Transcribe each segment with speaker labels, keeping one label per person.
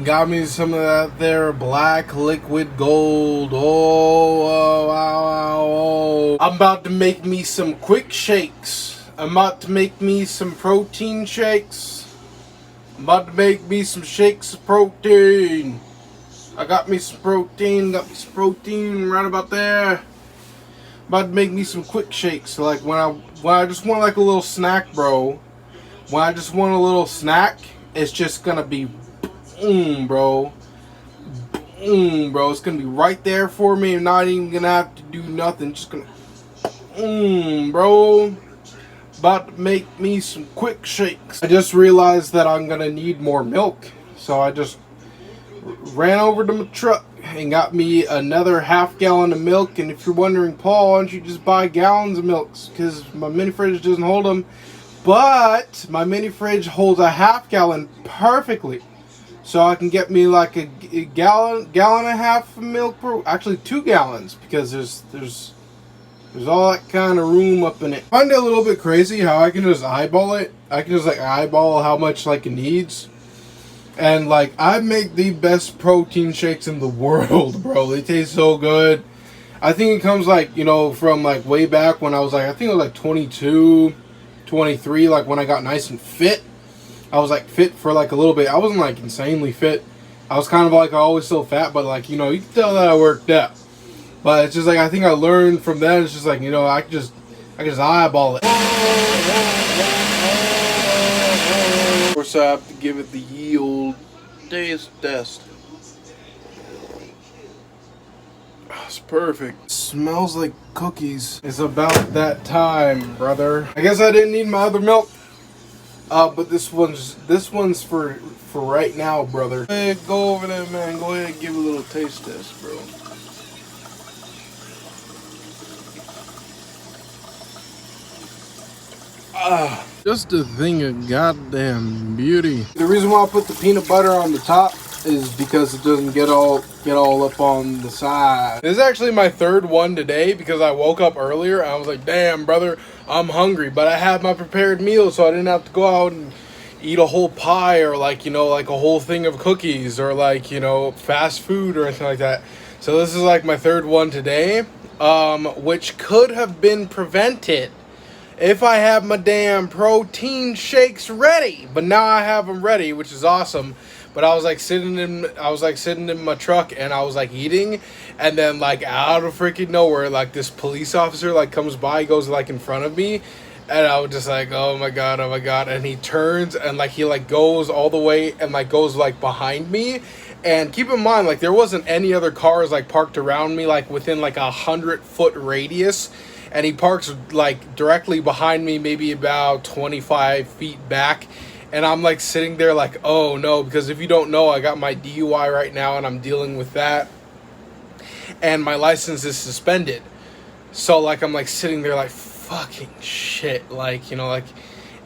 Speaker 1: Got me some of that there black liquid gold. Oh, wow, wow, oh. I'm about to make me some quick shakes. I'm about to make me some protein shakes. I'm about to make me some shakes of protein. I got me some protein. Got me some protein right about there. About to make me some quick shakes. Like when I just want like a little snack, bro. When I just want a little snack, it's just gonna be bro. Bro. It's gonna be right there for me. I'm not even gonna have to do nothing. Just gonna bro. About to make me some quick shakes. I just realized that I'm gonna need more milk. So I just ran over to my truck and got me another half gallon of milk. And if you're wondering, Paul, why don't you just buy gallons of milk? Because my mini fridge doesn't hold them. But my mini fridge holds a half gallon perfectly. So I can get me like a gallon and a half of milk per, actually 2 gallons, because there's all that kind of room up in it. I find it a little bit crazy how I can just eyeball it. I can just like eyeball how much like it needs. And like I make the best protein shakes in the world, bro. They taste so good. I think it comes like, you know, from like way back when I was like, I think it was like 22, 23, like when I got nice and fit. I was like fit for like a little bit. I wasn't like insanely fit. I was kind of like always so fat, but like, you know, you can tell that I worked out. But it's just like I think I learned from that. It's just like, you know, I can just eyeball it. Of course, I have to give it the yield taste test. It's perfect. Smells like cookies. It's about that time, brother. I guess I didn't need my other milk. But this one's for right now, brother. Hey, go over there, man. Go ahead and give a little taste test, bro. Just a thing of goddamn beauty. The reason why I put the peanut butter on the top is because it doesn't get all up on the side. This is actually my third one today because I woke up earlier and I was like, damn, brother, I'm hungry, but I had my prepared meal, so I didn't have to go out and eat a whole pie or like, you know, like a whole thing of cookies or like, you know, fast food or anything like that. So this is like my third one today, which could have been prevented if I had my damn protein shakes ready. But now I have them ready, which is awesome. But I was like sitting in my truck and I was like eating, and then like out of freaking nowhere, like this police officer like comes by, goes like in front of me, and I was just like, oh my god, and he turns and like he like goes all the way and like goes like behind me. And keep in mind, like there wasn't any other cars like parked around me like within like 100-foot radius. And he parks like directly behind me, maybe about 25 feet back. And I'm like sitting there like, oh no, because if you don't know, I got my DUI right now and I'm dealing with that. And my license is suspended. So like I'm like sitting there like fucking shit. Like, you know, like,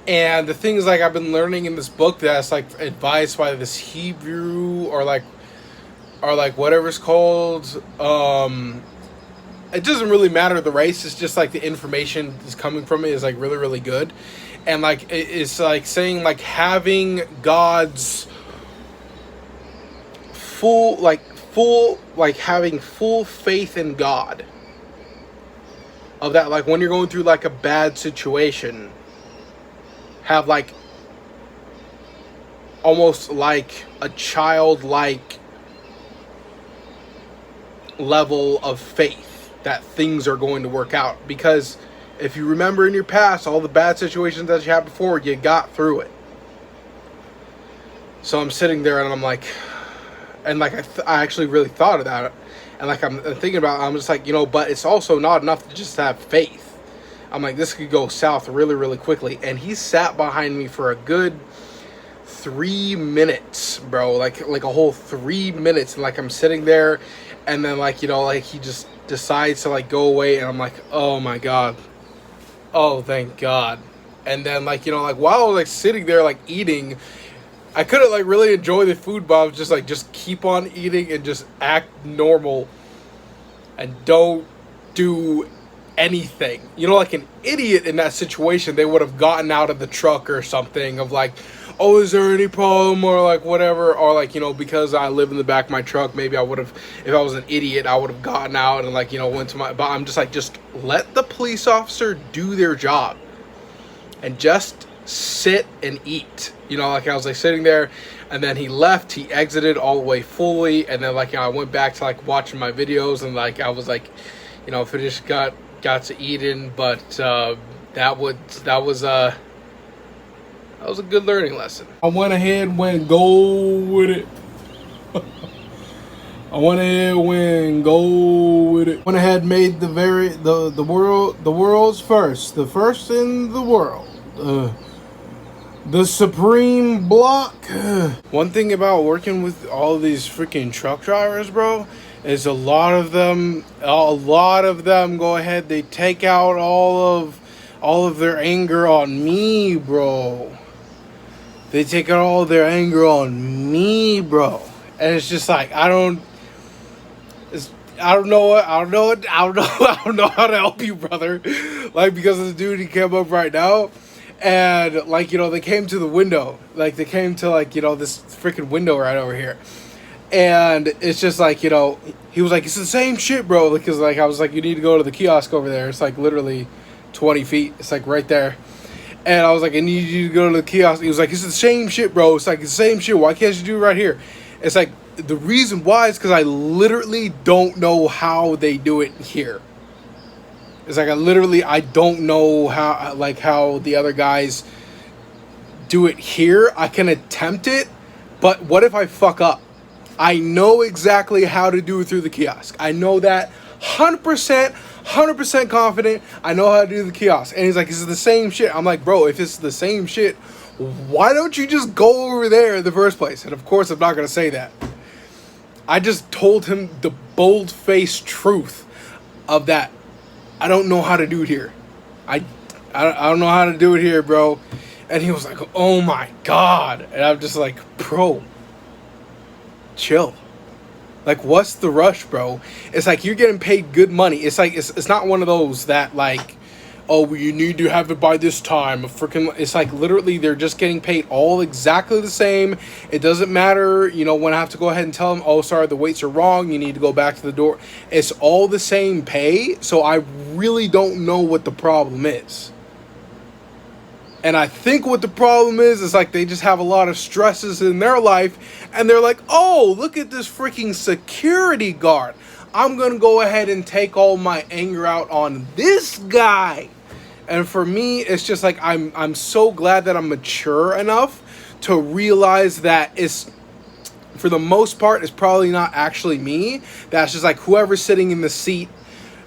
Speaker 1: and the thing is like I've been learning in this book that's like advised by this Hebrew or like whatever it's called. It doesn't really matter the race. It's just like the information is coming from it is like really, really good. And like it's like saying like having God's having full faith in God. Of that, like when you're going through like a bad situation, have like almost like a childlike level of faith that things are going to work out. Because if you remember in your past, all the bad situations that you had before, you got through it. So I'm sitting there and I'm like, and like I actually really thought about it. And like I'm thinking about it, I'm just like, you know, but it's also not enough to just have faith. I'm like, this could go south really, really quickly. And he sat behind me for a good 3 minutes, bro. Like a whole 3 minutes. And like I'm sitting there and then like, you know, like he just decides to like go away and I'm like, oh my god, oh thank god. And then like, you know, like while I was like sitting there like eating, I couldn't like really enjoy the food, but I was just like, just keep on eating and just act normal and don't do anything. You know, like an idiot in that situation, they would have gotten out of the truck or something of like, oh, is there any problem, or like whatever, or like, you know, because I live in the back of my truck, maybe I would have, if I was an idiot, I would have gotten out and like, you know, went to my, but I'm just like, just let the police officer do their job and just sit and eat. You know, like I was like sitting there, and then he left, he exited all the way fully, and then like, you know, I went back to like watching my videos, and like I was like, you know, finished, got to eating, but that was a good learning lesson. I went ahead, went go with it. I went ahead, went go with it. Went ahead, made the world's first, the first in the world. The Supreme Block. One thing about working with all these freaking truck drivers, bro, is a lot of them go ahead, they take out all of their anger on me, bro. They take out all their anger on me, bro. And it's just like, I don't know how to help you, brother. Like, because of the dude, he came up right now, and like, you know, they came to the window, like they came to like, you know, this freaking window right over here, and it's just like, you know, he was like, it's the same shit, bro, because like I was like, you need to go to the kiosk over there. It's like literally 20 feet. It's like right there. And I was like, I need you to go to the kiosk. He was like, it's the same shit, bro. It's like the same shit. Why can't you do it right here? It's like, the reason why is because I literally don't know how they do it here. It's like I don't know how the other guys do it here. I can attempt it, but what if I fuck up? I know exactly how to do it through the kiosk. I know that 100% confident. I know how to do the kiosk. And he's like, this is the same shit. I'm like, bro, if it's the same shit, why don't you just go over there in the first place? And of course, I'm not going to say that. I just told him the bold-faced truth of that. I don't know how to do it here. I don't know how to do it here, bro. And he was like, oh my God. And I'm just like, bro, chill. Like, what's the rush, bro? It's like, you're getting paid good money. It's like, it's not one of those that like, oh, you need to have it by this time. It's like literally they're just getting paid all exactly the same. It doesn't matter, you know, when I have to go ahead and tell them, oh, sorry, the weights are wrong, you need to go back to the door. It's all the same pay. So I really don't know what the problem is. And I think what the problem is like they just have a lot of stresses in their life, and they're like, oh, look at this freaking security guard. I'm going to go ahead and take all my anger out on this guy. And for me, it's just like, I'm so glad that I'm mature enough to realize that it's, for the most part, it's probably not actually me. That's just like whoever's sitting in the seat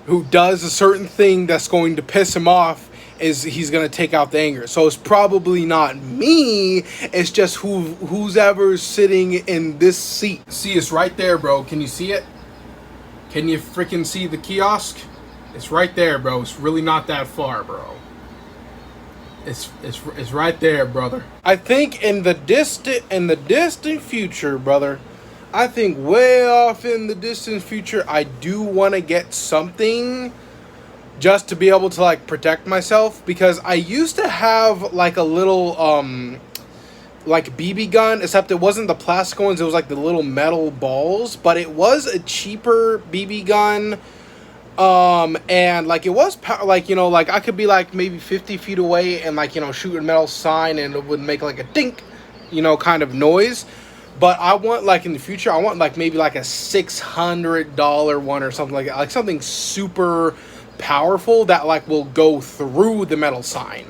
Speaker 1: who does a certain thing that's going to piss him off, he's going to take out the anger. So it's probably not me. It's just who's ever sitting in this seat. See, it's right there, bro. Can you see it? Can you freaking see the kiosk? It's right there, bro. It's really not that far, bro. It's right there, brother. I think in the distant future, brother, I think way off in the distant future, I do want to get something just to be able to like protect myself, because I used to have like a little like BB gun, except it wasn't the plastic ones, it was like the little metal balls, but it was a cheaper BB gun. And like it was like, you know, like I could be like maybe 50 feet away and like, you know, shoot a metal sign and it would make like a dink, you know, kind of noise. But I want, like, in the future, I want like maybe like a $600 one or something like that, like something super powerful that like will go through the metal sign.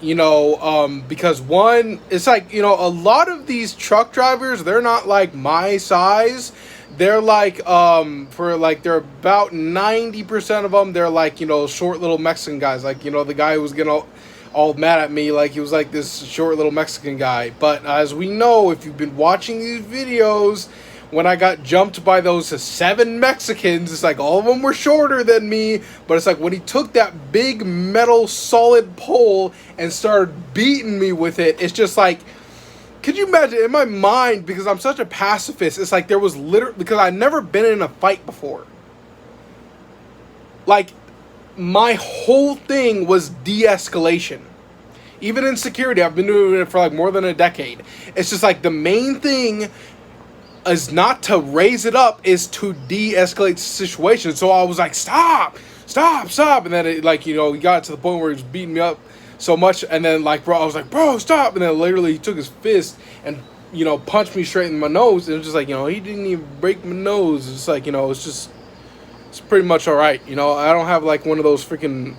Speaker 1: You know, because one, it's like, you know, a lot of these truck drivers, they're not like my size. They're like, they're about 90% of them, they're like, you know, short little Mexican guys. Like, you know, the guy who was getting all mad at me, like, he was like this short little Mexican guy. But as we know, if you've been watching these videos, when I got jumped by those 7 Mexicans, it's like all of them were shorter than me. But it's like when he took that big metal solid pole and started beating me with it, it's just like, could you imagine in my mind, because I'm such a pacifist, it's like there was literally, because I've never been in a fight before. Like, my whole thing was de-escalation. Even in security, I've been doing it for like more than a decade. It's just like the main thing is not to raise it up, is to de-escalate the situation. So I was like, stop, and then it, like, you know, he got to the point where he was beating me up so much, and then like, bro, I was like, bro, stop, and then literally he took his fist and, you know, punched me straight in my nose. And it was just like, you know, he didn't even break my nose. It's like, you know, it's pretty much all right. You know, I don't have like one of those freaking,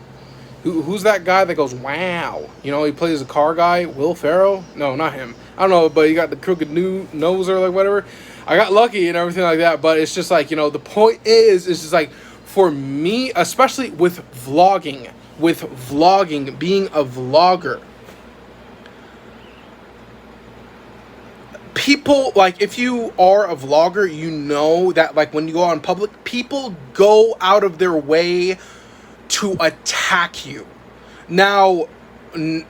Speaker 1: who's that guy that goes, wow? You know, he plays a car guy, Will Ferrell? No, not him. I don't know, but he got the crooked new nose or like whatever. I got lucky and everything like that, but it's just like, you know, the point is, it's just like, for me, especially with vlogging, being a vlogger, people, like, if you are a vlogger, you know that, like, when you go out in public, people go out of their way to attack you. Now,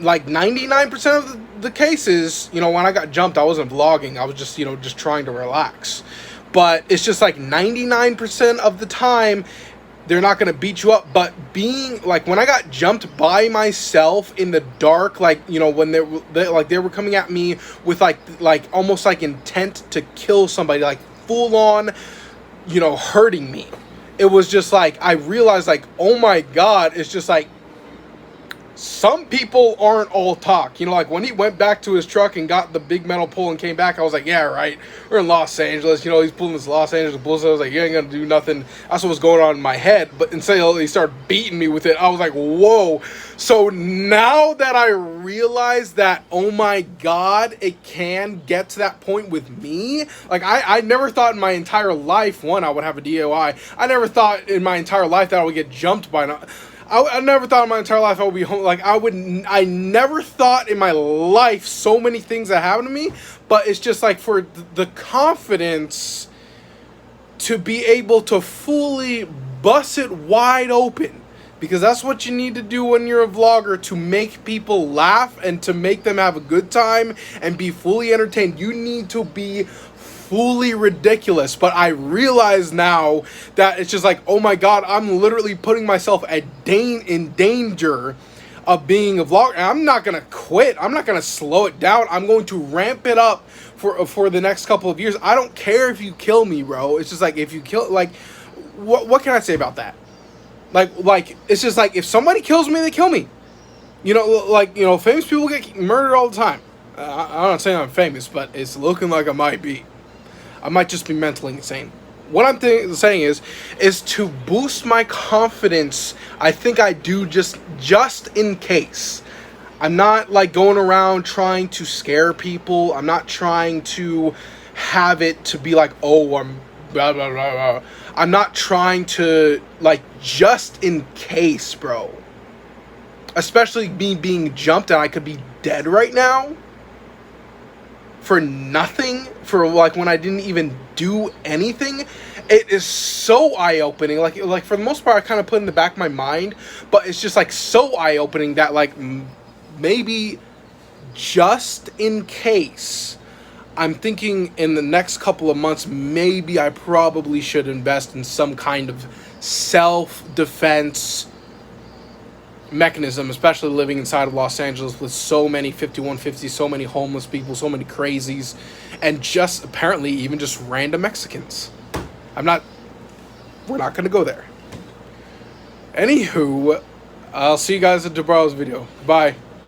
Speaker 1: like 99% of the cases, you know, when I got jumped, I wasn't vlogging. I was just, you know, just trying to relax. But it's just like 99% of the time, they're not going to beat you up. But being, like, when I got jumped by myself in the dark, like, you know, when they were coming at me with like almost like intent to kill somebody, like full on, you know, hurting me. It was just like, I realized, like, oh my God, it's just like, some people aren't all talk. You know, like when he went back to his truck and got the big metal pole and came back, I was like, yeah, right. We're in Los Angeles. You know, he's pulling this Los Angeles bullshit. I was like, you ain't gonna do nothing. That's what was going on in my head. But instead, he started beating me with it. I was like, whoa. So now that I realize that, oh my God, it can get to that point with me. Like, I never thought in my entire life, one, I would have a DOI. I never thought in my entire life that I would get jumped by an... I never thought in my entire life I would be home. Like, I never thought in my life so many things that happened to me. But it's just like, for the confidence to be able to fully bust it wide open. Because that's what you need to do when you're a vlogger, to make people laugh and to make them have a good time and be fully entertained. You need to be fully ridiculous. But I realize now that it's just like, oh my God, I'm literally putting myself in danger of being a vlogger. And I'm not gonna quit. I'm not gonna slow it down. I'm going to ramp it up for the next couple of years. I don't care if you kill me, bro. It's just like, if you kill, like, what can I say about that? Like it's just like, if somebody kills me, they kill me. You know, like, you know, famous people get murdered all the time. I'm not saying I'm famous, but it's looking like I might be. I might just be mentally insane. What I'm saying is to boost my confidence. I think I do, just in case. I'm not like going around trying to scare people. I'm not trying to have it to be like, oh, I'm blah blah blah blah. I'm not trying to, like, just in case, bro. Especially me being jumped and I could be dead right now. For nothing, for like when I didn't even do anything. It is so eye-opening. Like for the most part, I kind of put in the back of my mind, but it's just like so eye-opening that, like, maybe just in case, I'm thinking in the next couple of months, maybe I probably should invest in some kind of self-defense mechanism, especially living inside of Los Angeles with so many 5150s, so many homeless people, so many crazies, and just apparently even just random Mexicans. We're not gonna go there. Anywho, I'll see you guys at tomorrow's video. Bye.